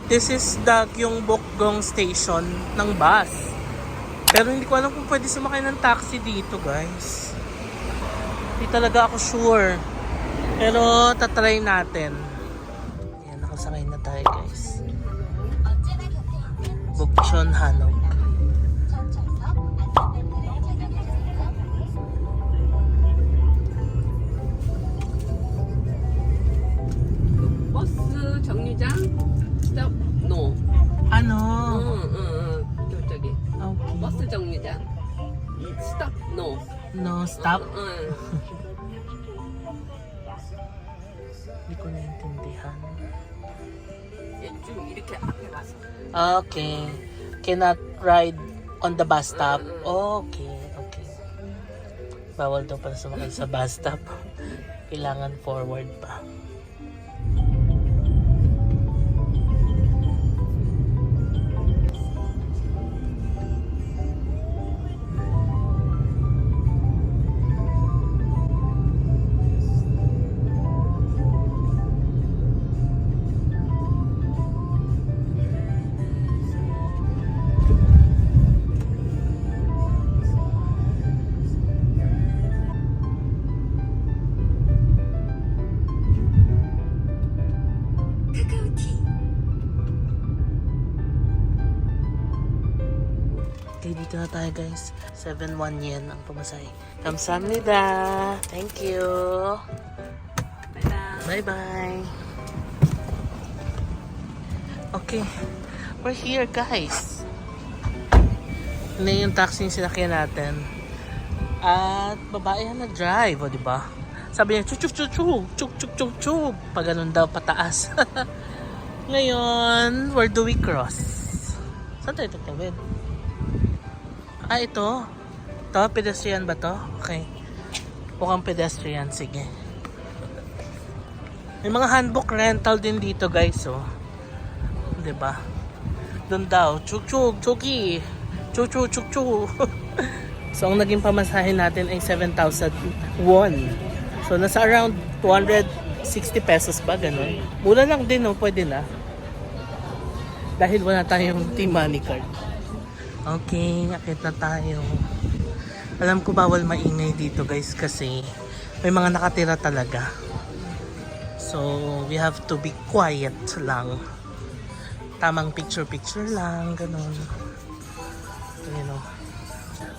This is the Gyeongbokgung station ng bus. Pero hindi ko alam kung pwede sumakay ng taxi dito, guys. Hindi talaga ako sure. Pero tatry natin. Ayan, nakasakay na tayo, guys. Bukchon Hanok. 버스 정류장 스톱 노. Ano? 저기 Okay. 버스 정류장 스톱 노. No, stop. 응. Hindi ko naintindihan. 좀 이렇게 앞에 가서. Okay. Cannot ride on the bus stop. Okay, okay. Bawal daw pala sumakay sa bus stop. Kailangan forward pa. Okay, dito na tayo, guys. 7-1 yen ang pumasay. Kamsahamnida. Thank you. Bye-bye. Okay. We're here, guys. Ano yung taxi yung sinakyan natin. At babae yan nag-drive, o diba? Sabi niya, chuk-chuk-chuk-chuk, chuk-chuk-chuk-chuk. Pag ganun daw, pataas. Ngayon, where do we cross? Saan tayo tatawid? Ah, ito. Ito, pedestrian ba to? Okay. Mukhang pedestrian, sige. May mga handbook rental din dito, guys, oh. 'Di ba? Doon daw, chuk-chuk, chuki. Chuk-chuk-chuk-chuk. So, ang naging pamasahin natin ay 7,000 won. So, nasa around 260 pesos ba, ganun. Mura lang din, oh. Pwede na. Dahil wala tayong T-Money card. Okay, akit na tayo. Alam ko bawal maingay dito, guys, kasi may mga nakatira talaga. So, we have to be quiet lang. Tamang picture-picture lang, ganun. You know.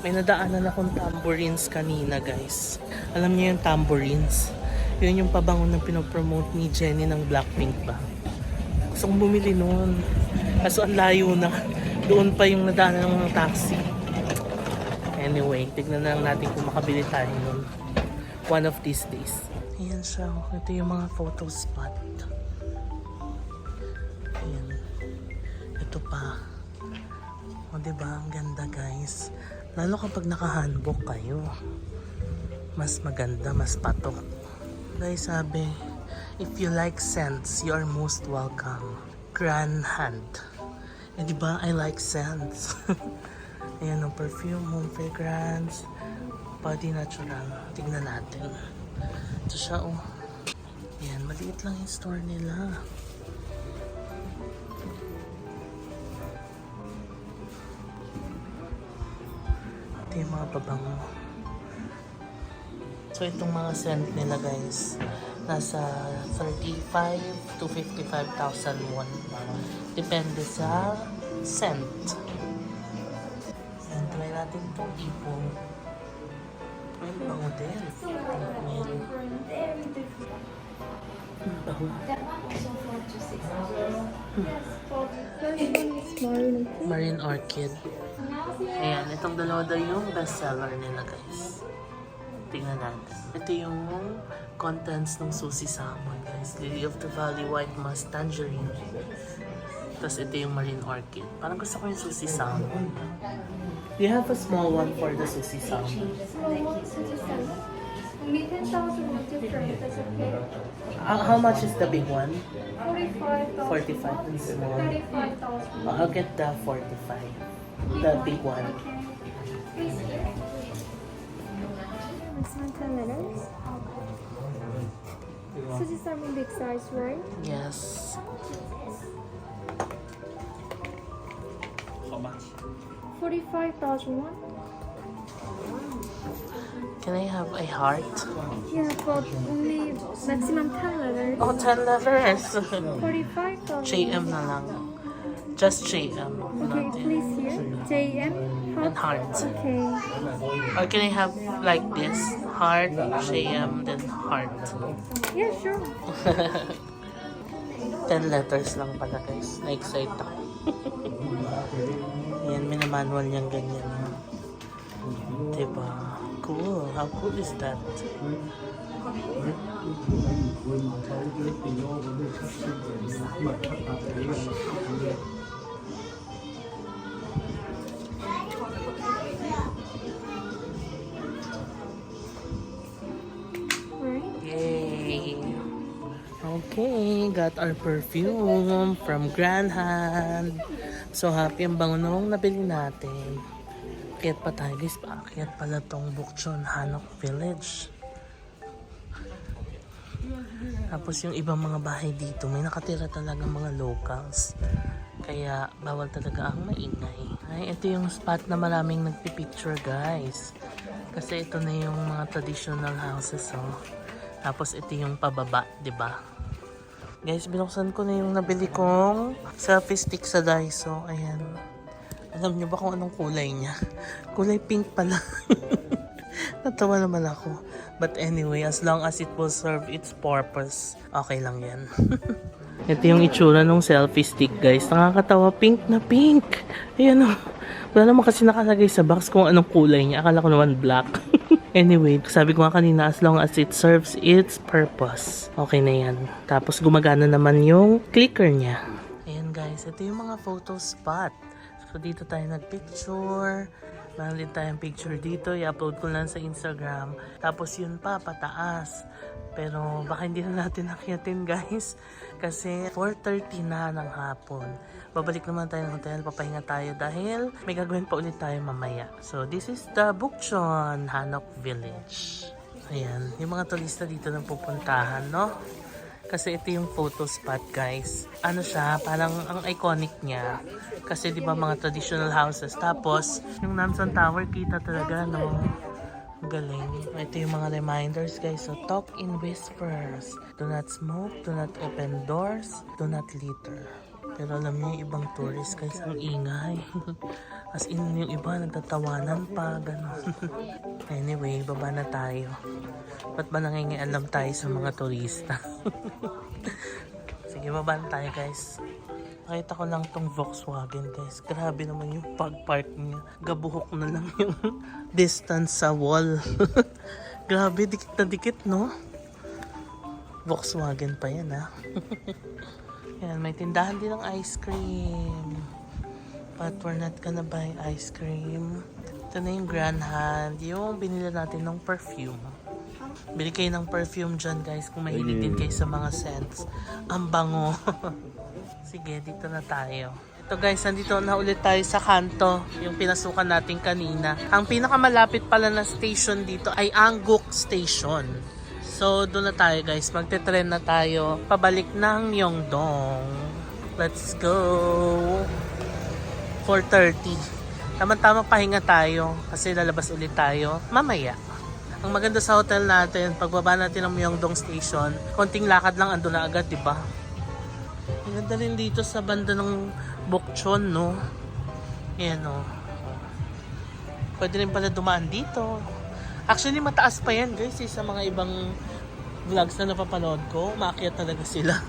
May nadaanan akong tambourines kanina, guys. Alam niyo yung tambourines? Yun yung pabango na pinopromote ni Jennie ng Blackpink ba? Gusto kong bumili noon. Kaso ang layo na. Doon pa yung nadaanan ng taxi. Anyway, tignan na lang natin kung makabili tayo nun. One of these days. Ayan siya. Ito yung mga photo spot. Ayan. Ito pa. O diba? Ang ganda, guys. Lalo kapag naka-handbook kayo. Mas maganda, mas patok. Guys, sabi, if you like scents, you are most welcome. Grand Hand. Eh, diba? I like scents. Ayan ang perfume, home fragrance, body natural. Tingnan natin. Ito siya, oh. Ayan, maliit lang yung store nila. Ito yung mga pabango. So, itong mga scent nila, guys, nasa 35 to 55,000 won. Depende sa scent. Ayan, try natin itong ipong. Ay, bango din. Marine Orchid. Ayan, itong dalawa daw yung bestseller nila, guys. Tingnan natin. Ito yung contents ng Sushi Salmon, guys. Lily of the Valley, White Musk, Tangerine. Tapos ito yung Marine Orchid. Parang gusto ko yung Sushi Salmon. Do you have a small one for the Sushi Salmon? We can tell you what different, that's okay. How much is the big one? 45,000. 45 and small. 35,000. I'll get the 45. The big one. Please. This one 10 minutes. So this are big size, right? Yes. 45,001. Can I have a heart? Yeah, but only maximum 10 letters. Oh, 10 letters. 45,000. JM na lang. Just JM. Okay, please here. JM. And heart. Okay. Or can I have like this? Heart, JM, then heart. Yeah, sure. 10 letters lang pala guys. Na-excite ako. Yan, minamanual niyang ganyan. Diba? Cool. How cool is that? Right. Yay! Okay, got our perfume from Grand Hand. So happy ang bango nung nabili natin. Akyat pa tayo guys, paakyat pala tong Bukchon Hanok Village. Tapos yung ibang mga bahay dito, may nakatira talaga mga locals. Kaya bawal talaga ang maingay. Ay, ito yung spot na maraming nagpipicture guys. Kasi ito na yung mga traditional houses oh. Tapos ito yung pababa, 'di ba? Guys, binuksan ko na yung nabili kong selfie stick sa Daiso. Ayan. Alam niyo ba kung anong kulay niya? Kulay pink pala. Natawa naman ako. But anyway, as long as it will serve its purpose, okay lang yan. Ito yung itsura ng selfie stick guys. Nakakatawa, pink na pink. Ayan o. Wala naman kasi nakalagay sa box kung anong kulay niya. Akala ko naman black. Anyway, sabi ko nga kanina, as long as it serves its purpose, okay na yan. Tapos gumagana naman yung clicker niya. Ayan guys, ito yung mga photo spot. So dito tayo nagpicture. Meron din tayong picture dito. I-upload ko lang sa Instagram. Tapos yun pa, pataas. Pero baka hindi na natin nakyatin guys. Kasi 4:30 na ng hapon. Babalik naman tayo ng hotel. Papahinga tayo dahil may gagawin pa ulit tayo mamaya. So this is the Bukchon Hanok Village. Ayan. Yung mga turista dito na pupuntahan, no? Kasi ito yung photo spot guys. Ano siya, parang ang iconic niya. Kasi di ba mga traditional houses. Tapos, yung Namsan Tower, kita talaga, no? Galing. Ito yung mga reminders guys. So, talk in whispers. Do not smoke, do not open doors, do not litter. Pero alam niyo, yung ibang tourists guys, ang ingay. As in, yung iba, nagtatawanan pa, gano'n. Anyway, baba na tayo. Ba't ba nangingialam tayo sa mga turista? Sige, baba na tayo guys. Nakita ko lang tong Volkswagen guys. Grabe naman yung pag-park niya. Gabuhok na lang yung distance sa wall. Grabe, dikit na dikit, no? Volkswagen pa yan, ha? Yan, may tindahan din ng ice cream. But we're not gonna buy ice cream. Ito na yung Grand Hand. Yung binili natin ng perfume. Bili kayo ng perfume dyan guys. Kung mahilig din kayo sa mga scents. Ang bango. Sige, dito na tayo. Ito guys, nandito na ulit tayo sa kanto. Yung pinasukan natin kanina. Ang pinakamalapit pala na station dito ay Angguk Station. So, doon na tayo guys. Magte-tren na tayo. Pabalik ng Myeongdong. Let's go! 4:30. Tama-tama pahinga tayo. Kasi lalabas ulit tayo mamaya. Ang maganda sa hotel natin, pagbaba natin ng Myeongdong Station, konting lakad lang ando na agad, di ba? Ang ganda rin dito sa banda ng Bukchon, no? Yan, no? Pwede rin pala dumaan dito. Actually, mataas pa yan, guys, sa mga ibang vlogs na napapanood ko. Maakyat talaga sila.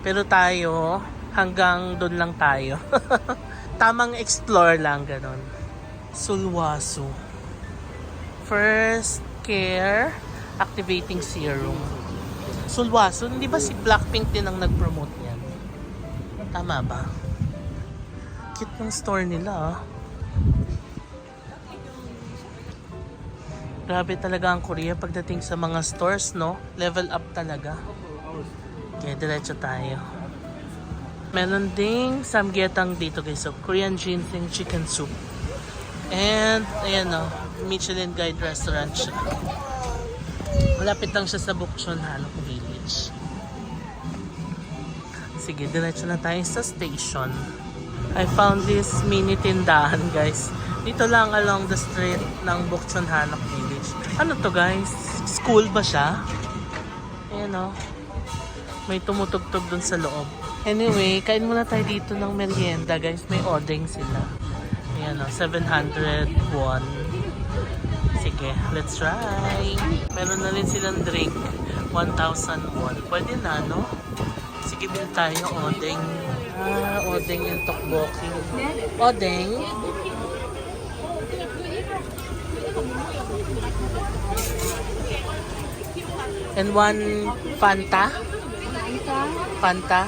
Pero tayo, hanggang doon lang tayo. Tamang explore lang, ganon. Sulwhasoo. First Care Activating Serum. Sulwhasoo, hindi ba si Blackpink din ang nag-promote yan? Tama ba? Cute ng store nila, ah. Grabe talaga ang Korea pagdating sa mga stores, no? Level up talaga. Okay, diretso tayo. Meron ding samgyetang dito guys. So, Korean ginseng chicken soup. And, ayan o. Michelin Guide restaurant siya. Malapit lang siya sa Bukchon Hanok Village. Sige, diretso na tayo sa station. I found this mini tindahan guys. Dito lang along the street ng Bukchon Hanok Village. Ano to guys? School ba siya? Ayan o. May tumutugtog dun sa loob. Anyway, kain muna tayo dito ng merienda guys. May odeng sila. Ayan o, 700 won. Sige, let's try. Meron na rin silang drink. 1,000 won. Pwede na, no? Sige, bilhin tayo odeng. Odeng yung tteokbokki. Odeng. And one Fanta. Fanta.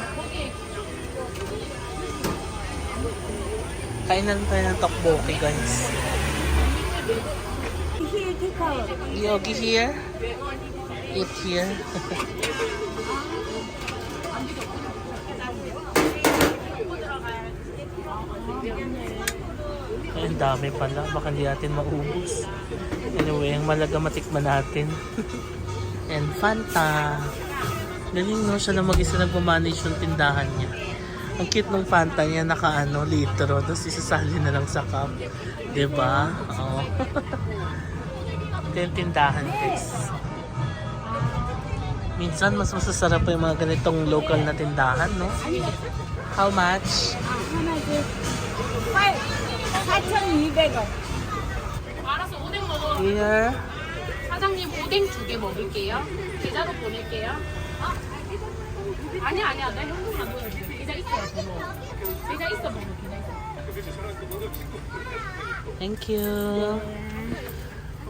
Kain na rin tayo ng tteokbokki, guys. Yogi here. Eat here. Ay, ang dami pala. Baka hindi natin maubos. Anyway, ang malaga matikman natin. And Fanta. Galing no, siya na mag-isa nagmamanage yung tindahan niya. Ang cute ng Fanta niya, litro. Tapos isasali na lang sa cup. Diba? Oo. Ito yung tindahan, guys. Minsan, mas masasarap pa yung mga ganitong local na tindahan, no? How much? 8,200원. 알아서 오뎅 먹어. Here. 사장님 오뎅 2개 먹을게요. 계좌로 보낼게요. 아니야 나 현금 안 보내줘. 계좌 있어요 번호. 계좌 있어 번호. 계좌 있어. Thank you.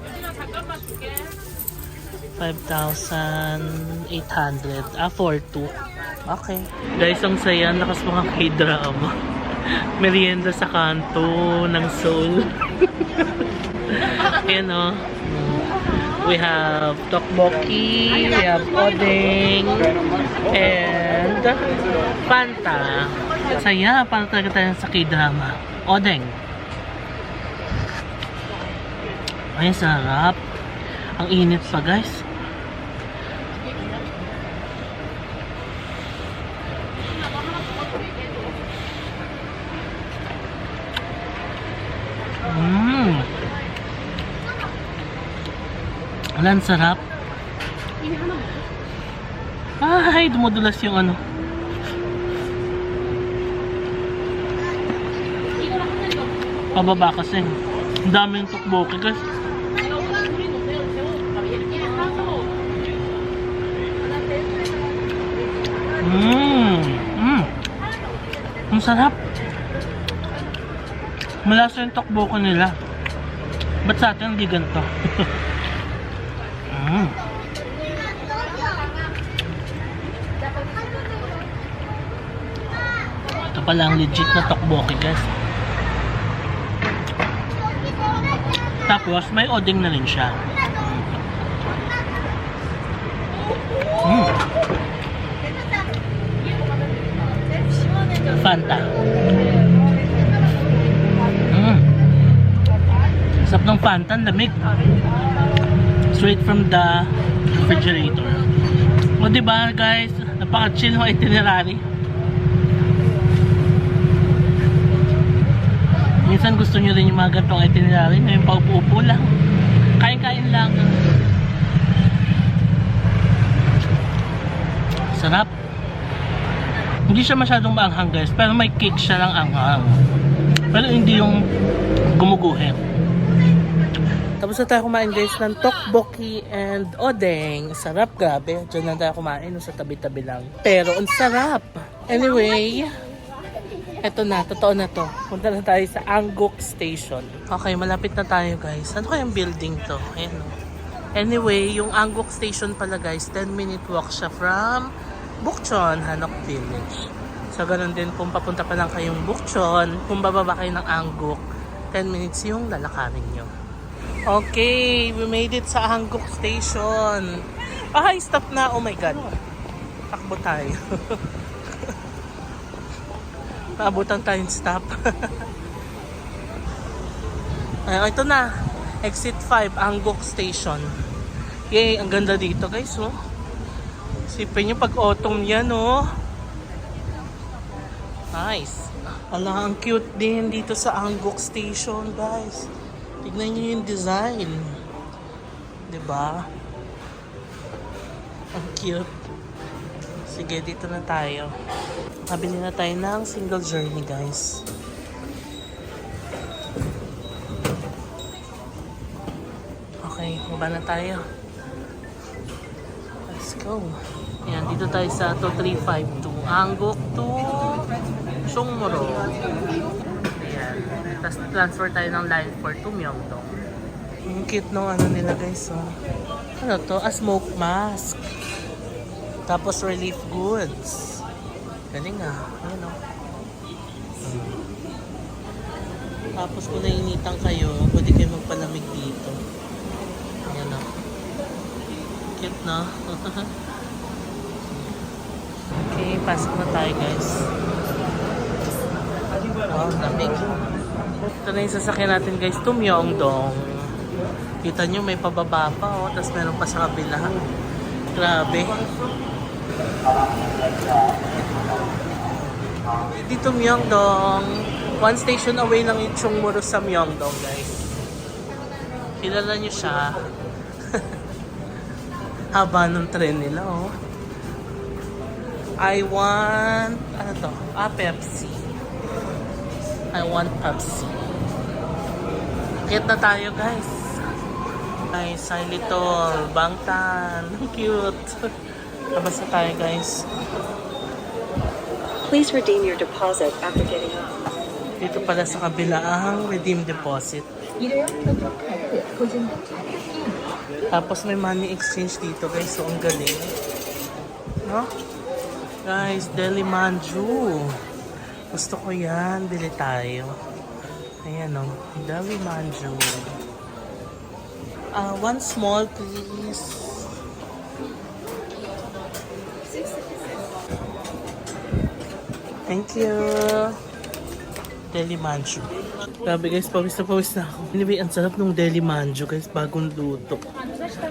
유진아 잠깐만 줄게. 5,800. For two. Okay. Guys, ang saya. Lakas mga K-drama. Merienda sa kanto ng Seoul. Ayan o. We have tteokbokki, we have odeng, and Fanta. Saya, para talaga tayo sa K-drama. Odeng. Ay, sarap. Ang init pa, guys. Ang sarap. Ay, dumudulas yung ano. Pababa kasi. Ang dami yung tteokbokki guys. Ang sarap. Malasa yung tteokbokki nila. Ba't sa atin hindi ganito? Ito pala ang legit na tteokbokki guys. Tapos may odeng na rin siya. Fanta. Sarap ng Fanta, ang lamig. Straight from the refrigerator. O diba guys, napaka-chill ng itinerary. Minsan gusto nyo rin yung mga gantong itinerary na yung paupo-upo lang. Kain-kain lang. Sarap. Hindi siya masyadong maanghang guys, pero may kick siya ng anghang. Pero hindi yung gumuguhin. Tapos na tayo kumain guys ng tteokbokki and odeng. Sarap, grabe. Diyan na tayo kumain sa tabi-tabi lang. Pero ang sarap. Anyway, eto na, totoo na to. Punta na tayo sa Angguk Station. Okay, malapit na tayo guys. Ano kayang building to? Ayan o. Anyway, yung Angguk Station pala guys, 10-minute walk siya from Bukchon, Hanok Village. So ganun din kung papunta pa lang kayong Bukchon, kung bababa kayo ng Angguk, 10 minutes yung lalakarin nyo. Okay, we made it sa Angguk Station. Ay, stop na. Oh my God. Takbo tayo. Naabutan tayong stop. Ay, ito na. Exit 5, Angguk Station. Yay, ang ganda dito guys, oh. Sipin nyo pag autumn yan, oh. Nice. Ala, ang cute din dito sa Anggok Station, guys. Tignan nyo yung design. Diba? Ang cute. Sige, dito na tayo. Nabili na tayo ng single journey, guys. Okay, baba na tayo. Let's go. Ayan, dito tayo sa 2352. Anggok to Chungmuro. Ayan. Tapos transfer tayo ng line 4 to Myeongdong. Ang cute nung ano nila, guys. Oh. Ano to? A smoke mask. Tapos relief goods. Galing ah. Ayan oh. Tapos kung nainitan kayo, pwede kayo magpalamig dito. Ayan oh. Cute no? Okay, pasok na tayo guys. Wow, lamig. Ito na yung sasakyan natin guys, to Myeongdong. Kita nyo may pababa pa oh, tapos meron pa sa kabila. Grabe. Dito Myeongdong. 1 station away lang yung Chungmuro sa Myeongdong guys. Kilala nyo siya. Haba ng tren nila oh. I want, ano to? Pepsi. I want Pepsi. Kit na tayo guys. Ay, Xylitol, Bangtan. Cute. Labas na tayo guys. Please redeem your deposit after getting off. Dito pala sa kabila ang redeem deposit. Tapos may money exchange dito guys. So ang galing. No? Guys, Deli Manju. Gusto ko yan. Bili tayo. Ayan o. Deli Manju. One small please. Thank you. Deli Manju. Grabe guys, pawis na ako. Anyway, ang sarap ng Deli Manju guys. Bagong luto.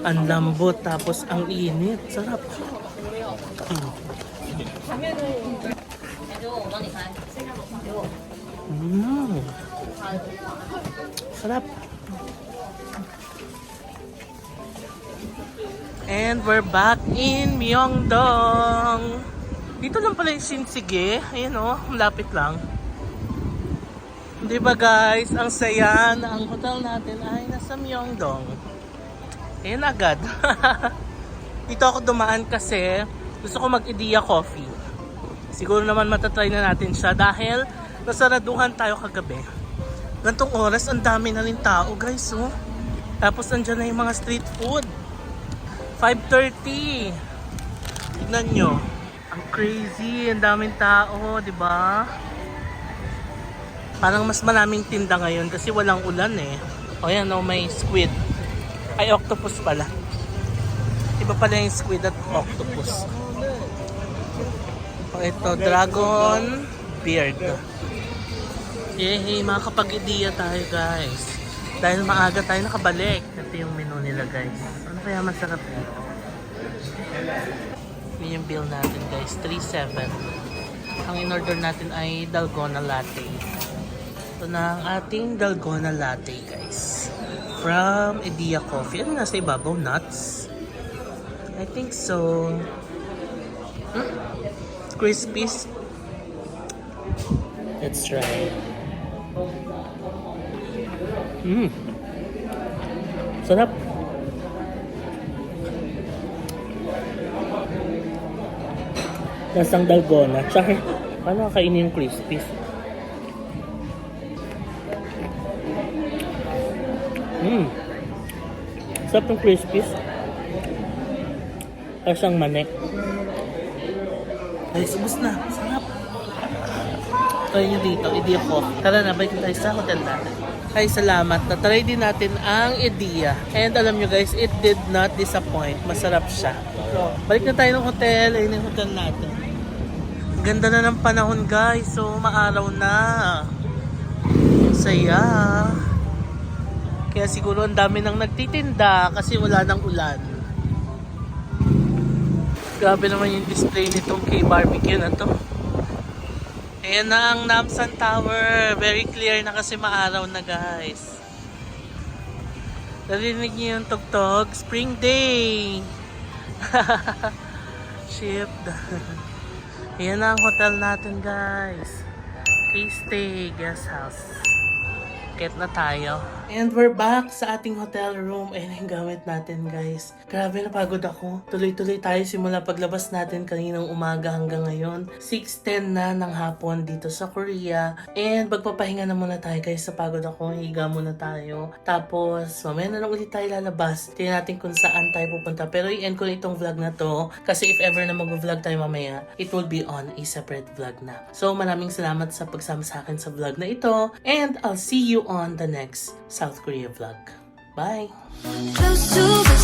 Ang lambot. Tapos ang init. Sarap. Sarap. And we're back in Myeongdong. Dito lang pala yung Shinsegae. Ayan o, lapit lang. Di ba guys, ang saya na ang hotel natin ay nasa Myeongdong. Ayan agad. Dito ako dumaan kasi gusto ko mag-Idea Coffee. Siguro naman matatry na natin siya dahil nasaraduhan tayo kagabi. Gantong oras, ang dami na rin tao guys. Oh. Tapos andyan na yung mga street food. 5:30. Tignan nyo. Ang crazy, ang daming tao, di ba? Parang mas maraming tinda ngayon kasi walang ulan eh. O yan o, may squid. Ay, octopus pala. Iba pala yung squid at octopus. O ito, dragon beard. Yay, makakapag-idea tayo guys. Dahil maaga tayo nakabalik. Ito yung menu nila guys. Ano kaya masarap dito? Yun yung bill natin guys, 3.7. Ang in-order natin ay Dalgona Latte. Ito na ang ating Dalgona Latte guys. From Idea Coffee. Ano nasa ibabaw? Nuts? I think so. Crispies. Let's try. Sarap. Lasang dalgona. Tsaka, paano kainin yung crispies? Sarap ng crispies. Lasang manek. Ay, subos na. Sarap. Try nyo dito, Idea Coffee. Tara na, balik na tayo sa hotel natin. Ay, salamat. Na-try din natin ang Idea. And alam nyo guys, it did not disappoint. Masarap siya. Balik na tayo ng hotel. Ayun yung hotel natin. Ganda na ng panahon guys. So, maaraw na. Saya. Kaya siguro ang dami nang nagtitinda kasi wala nang ulan. Grabe naman yung display nitong K-barbecue na to. Ayan na ang Namsan Tower. Very clear na kasi maaraw na guys. Narinig niyo yung tugtog? Spring Day! Ship. Ayan na ang hotel natin guys. Stay Guest House. Get na tayo. And we're back sa ating hotel room. Ayan yung gamit natin guys. Grabe napagod ako. Tuloy-tuloy tayo simula paglabas natin kaninang umaga hanggang ngayon. 6:10 na ng hapon dito sa Korea. And magpapahinga na muna tayo guys. Napagod ako. Higa muna tayo. Tapos mamaya na lang ulit tayo lalabas. Tingnan natin kung saan tayo pupunta. Pero i-end ko na itong vlog na to. Kasi if ever na mag-vlog tayo mamaya, it will be on a separate vlog na. So maraming salamat sa pagsama sa akin sa vlog na ito. And I'll see you on the next South Korea vlog. Bye! Close to the